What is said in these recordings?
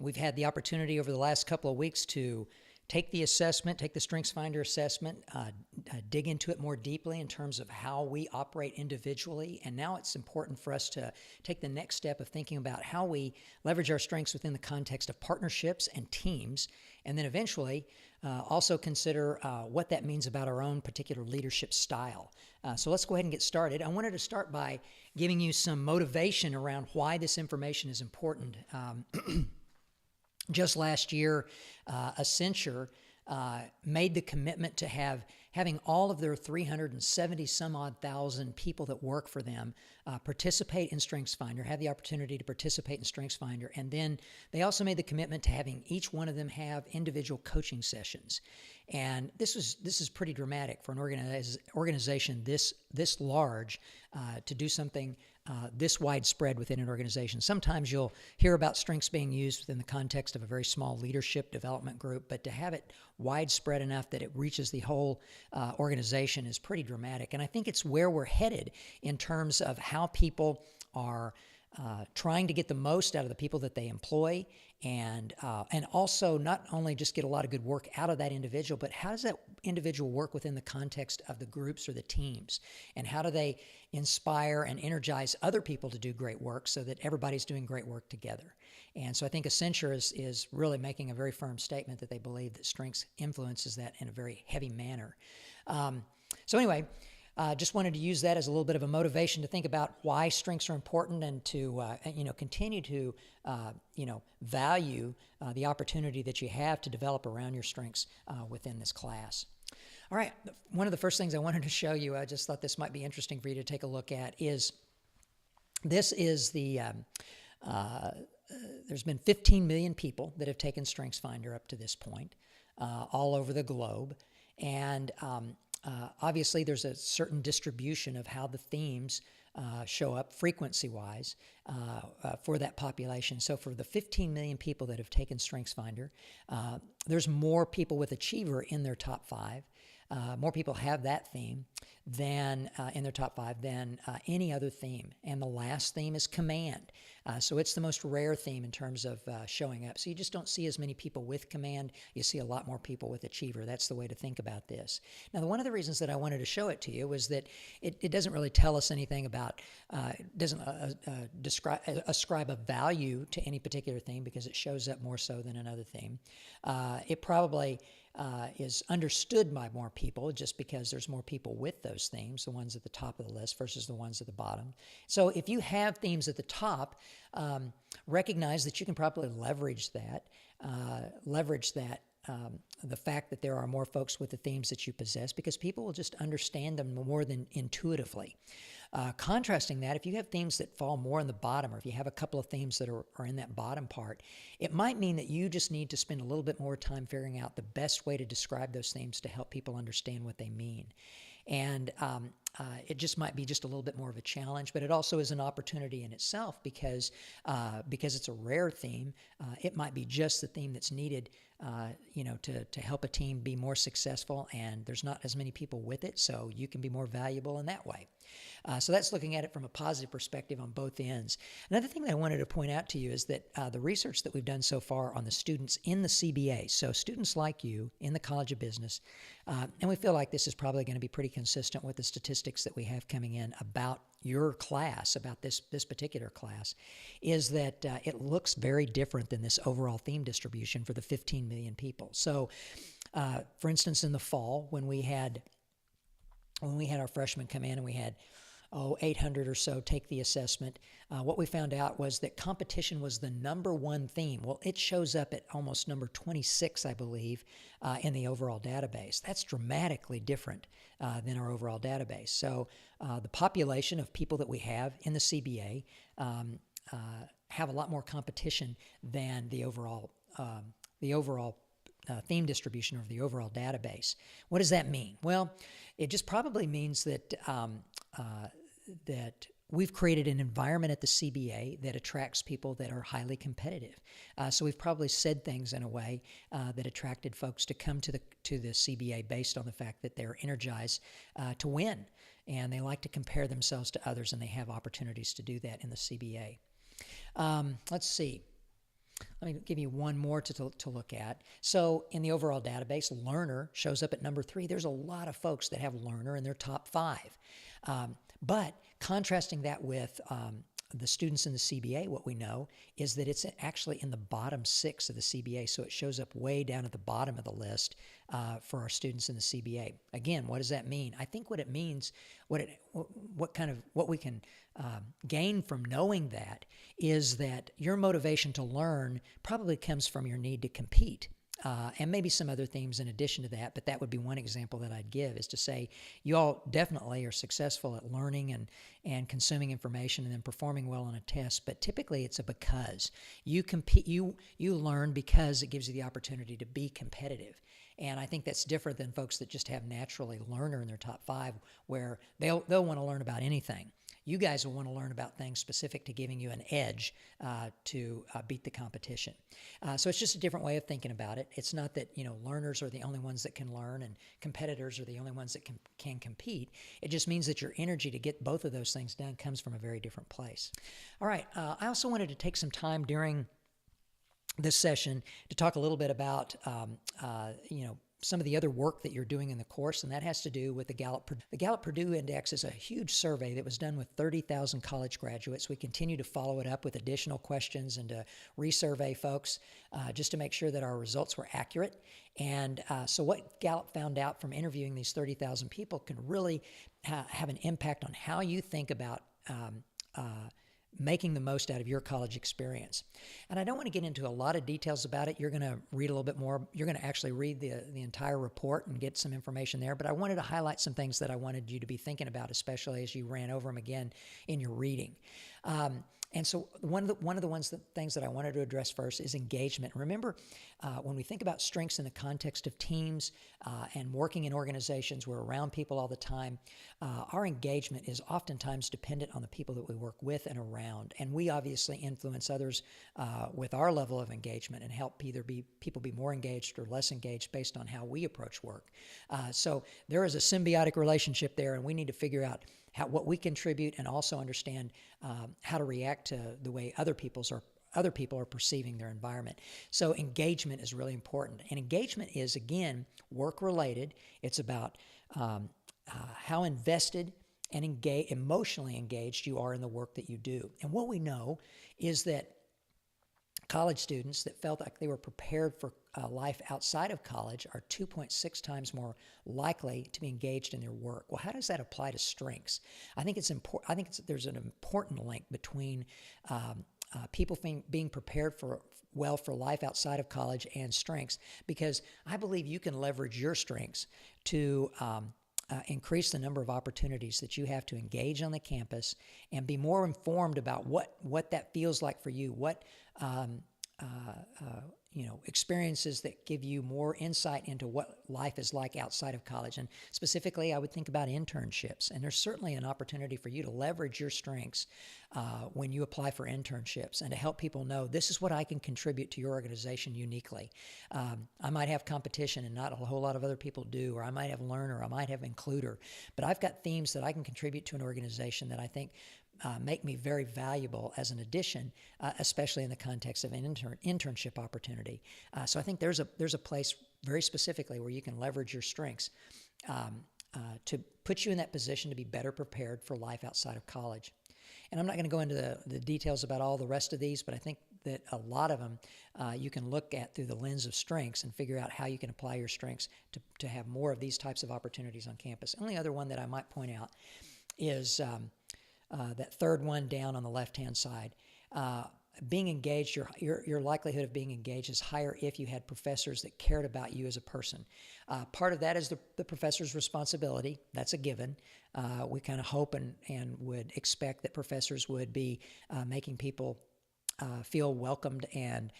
We've had the opportunity over the last couple of weeks to take the assessment, take the StrengthsFinder assessment, dig into it more deeply in terms of how we operate individually. And now it's important for us to take the next step of thinking about how we leverage our strengths within the context of partnerships and teams, and then eventually also consider what that means about our own particular leadership style. So let's go ahead and get started. I wanted to start by giving you some motivation around why this information is important. Just last year, Accenture made the commitment to having all of their 370 some odd thousand people that work for them participate in StrengthsFinder, have the opportunity to participate in StrengthsFinder, and then they also made the commitment to having each one of them have individual coaching sessions. And this is pretty dramatic for an organization this large to do something this widespread within an organization. Sometimes you'll hear about strengths being used within the context of a very small leadership development group, but to have it widespread enough that it reaches the whole organization is pretty dramatic. And I think it's where we're headed in terms of how people are trying to get the most out of the people that they employ, and also not only just get a lot of good work out of that individual, but how does that individual work within the context of the groups or the teams, and how do they inspire and energize other people to do great work so that everybody's doing great work together. And so I think Accenture is really making a very firm statement that they believe that strengths influences that in a very heavy manner. So anyway, just wanted to use that as a little bit of a motivation to think about why strengths are important, and to continue to value the opportunity that you have to develop around your strengths within this class. All right, one of the first things I wanted to show you, I just thought this might be interesting for you to take a look at, is this is the there's been 15 million people that have taken StrengthsFinder up to this point, all over the globe, and obviously, there's a certain distribution of how the themes show up frequency-wise for that population. So for the 15 million people that have taken StrengthsFinder, there's more people with Achiever in their top 5. More people have that theme than in their top 5 than any other theme. And the last theme is Command. So it's the most rare theme in terms of showing up. So you just don't see as many people with Command. You see a lot more people with Achiever. That's the way to think about this. Now, one of the reasons that I wanted to show it to you was that it doesn't really tell us anything about, doesn't ascribe a value to any particular theme because it shows up more so than another theme. It probably is understood by more people just because there's more people with those themes, the ones at the top of the list versus the ones at the bottom. So if you have themes at the top, recognize that you can probably leverage that, the fact that there are more folks with the themes that you possess, because people will just understand them more than intuitively. Contrasting that, if you have themes that fall more in the bottom, or if you have a couple of themes that are in that bottom part, it might mean that you just need to spend a little bit more time figuring out the best way to describe those themes to help people understand what they mean. And it just might be just a little bit more of a challenge, but it also is an opportunity in itself because it's a rare theme. It might be just the theme that's needed, to help a team be more successful, and there's not as many people with it, so you can be more valuable in that way. So that's looking at it from a positive perspective on both ends. Another thing that I wanted to point out to you is that the research that we've done so far on the students in the CBA, so students like you in the College of Business, and we feel like this is probably going to be pretty consistent with the statistics that we have coming in about your class, about this particular class, is that it looks very different than this overall theme distribution for the 15 million people. So, for instance, in the fall, when we had our freshmen come in and we had 800 or so take the assessment, what we found out was that competition was the number one theme. Well, it shows up at almost number 26, I believe, in the overall database. That's dramatically different than our overall database. So the population of people that we have in the CBA have a lot more competition than the overall theme distribution of the overall database. What does that mean? Well, it just probably means that that we've created an environment at the CBA that attracts people that are highly competitive. So we've probably said things in a way that attracted folks to come to the CBA based on the fact that they're energized to win, and they like to compare themselves to others, and they have opportunities to do that in the CBA. Let's see. Let me give you one more to look at. So in the overall database, learner shows up at number 3. There's a lot of folks that have learner in their top 5. But contrasting that with the students in the CBA, what we know is that it's actually in the bottom 6 of the CBA. So it shows up way down at the bottom of the list for our students in the CBA. Again, what does that mean? I think what it means, what we can gain from knowing that is that your motivation to learn probably comes from your need to compete. And maybe some other themes in addition to that, but that would be one example that I'd give, is to say you all definitely are successful at learning and consuming information and then performing well on a test, but typically it's a because. You compete, you learn because it gives you the opportunity to be competitive. And I think that's different than folks that just have naturally learner in their top 5, where they'll want to learn about anything. You guys will want to learn about things specific to giving you an edge to beat the competition. So it's just a different way of thinking about it. It's not that, learners are the only ones that can learn and competitors are the only ones that can compete. It just means that your energy to get both of those things done comes from a very different place. All right. I also wanted to take some time during this session to talk a little bit about, some of the other work that you're doing in the course, and that has to do with the Gallup. The Gallup-Purdue Index is a huge survey that was done with 30,000 college graduates. We continue to follow it up with additional questions and to resurvey folks just to make sure that our results were accurate. And so what Gallup found out from interviewing these 30,000 people can really have an impact on how you think about making the most out of your college experience. And I don't want to get into a lot of details about it. You're going to read a little bit more. You're going to actually read the entire report and get some information there. But I wanted to highlight some things that I wanted you to be thinking about, especially as you ran over them again in your reading. And so one of the things that I wanted to address first is engagement. Remember, when we think about strengths in the context of teams and working in organizations, we're around people all the time. Our engagement is oftentimes dependent on the people that we work with and around. And we obviously influence others with our level of engagement and help people be more engaged or less engaged based on how we approach work. So there is a symbiotic relationship there, and we need to figure out what we contribute and also understand how to react to the way other people are perceiving their environment. So engagement is really important. And engagement is, again, work-related. It's about how invested and emotionally engaged you are in the work that you do. And what we know is that college students that felt like they were prepared for life outside of college are 2.6 times more likely to be engaged in their work. Well, how does that apply to strengths? I think it's important. I think there's an important link between people being prepared for life outside of college and strengths, because I believe you can leverage your strengths to increase the number of opportunities that you have to engage on the campus and be more informed about what that feels like for you, what experiences that give you more insight into what life is like outside of college. And specifically, I would think about internships. And there's certainly an opportunity for you to leverage your strengths when you apply for internships and to help people know this is what I can contribute to your organization uniquely. I might have competition and not a whole lot of other people do, or I might have learner, I might have includer, but I've got themes that I can contribute to an organization that I think make me very valuable as an addition, especially in the context of an internship opportunity. So I think there's a place very specifically where you can leverage your strengths to put you in that position to be better prepared for life outside of college. And I'm not going to go into the details about all the rest of these, but I think that a lot of them you can look at through the lens of strengths and figure out how you can apply your strengths to have more of these types of opportunities on campus. The only other one that I might point out is that third one down on the left-hand side. Being engaged, your likelihood of being engaged is higher if you had professors that cared about you as a person. Part of that is the professor's responsibility. That's a given. We kind of hope and would expect that professors would be making people feel welcomed and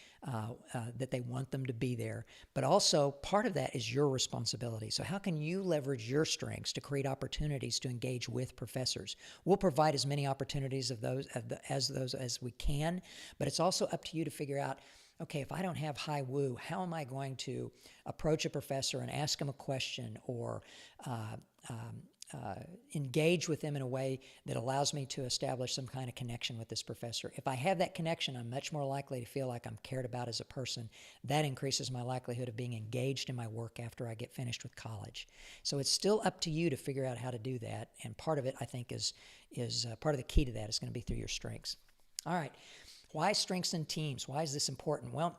that they want them to be there. But also part of that is your responsibility. So how can you leverage your strengths to create opportunities to engage with professors? We'll provide as many opportunities as we can, but it's also up to you to figure out, okay, if I don't have high woo, how am I going to approach a professor and ask him a question or engage with them in a way that allows me to establish some kind of connection with this professor. If I have that connection, I'm much more likely to feel like I'm cared about as a person. That increases my likelihood of being engaged in my work after I get finished with college. So it's still up to you to figure out how to do that, and part of it, I think, is part of the key to that is going to be through your strengths. All right, why strengths in teams? Why is this important? Well,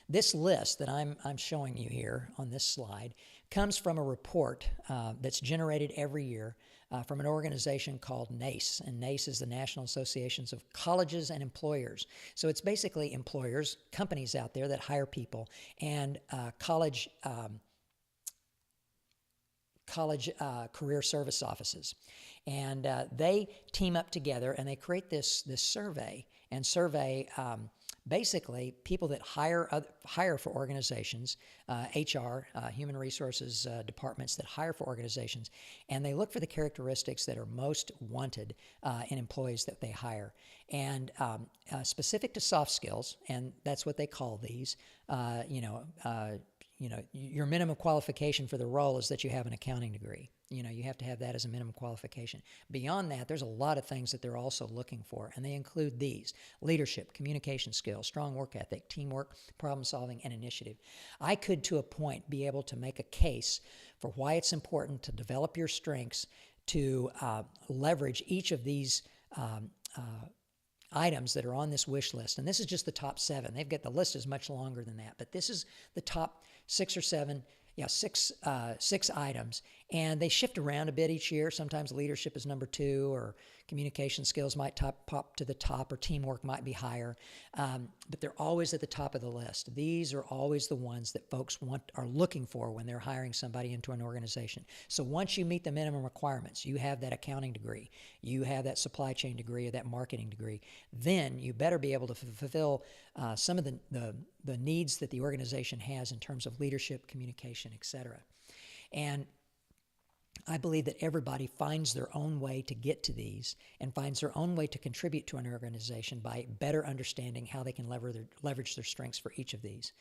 this list that I'm showing you here on this slide comes from a report that's generated every year from an organization called NACE, and NACE is the National Associations of Colleges and Employers. So it's basically employers, companies out there that hire people, and college career service offices. And they team up together and they create this survey and survey basically people that hire for organizations, HR, human resources departments that hire for organizations, and they look for the characteristics that are most wanted in employees that they hire. And specific to soft skills, and that's what they call these, your minimum qualification for the role is that you have an accounting degree. You have to have that as a minimum qualification. Beyond that, there's a lot of things that they're also looking for, and they include these: leadership, communication skills, strong work ethic, teamwork, problem solving, and initiative. I could, to a point, be able to make a case for why it's important to develop your strengths to leverage each of these items that are on this wish list. And this is just the top 7. The list is much longer than that, but this is the top 6 or 7, six items. And they shift around a bit each year. Sometimes leadership is number 2, or communication skills might pop to the top, or teamwork might be higher. But they're always at the top of the list. These are always the ones that folks are looking for when they're hiring somebody into an organization. So once you meet the minimum requirements, you have that accounting degree, you have that supply chain degree, or that marketing degree, then you better be able to fulfill some of the needs that the organization has in terms of leadership, communication, etc. And I believe that everybody finds their own way to get to these and finds their own way to contribute to an organization by better understanding how they can leverage their strengths for each of these.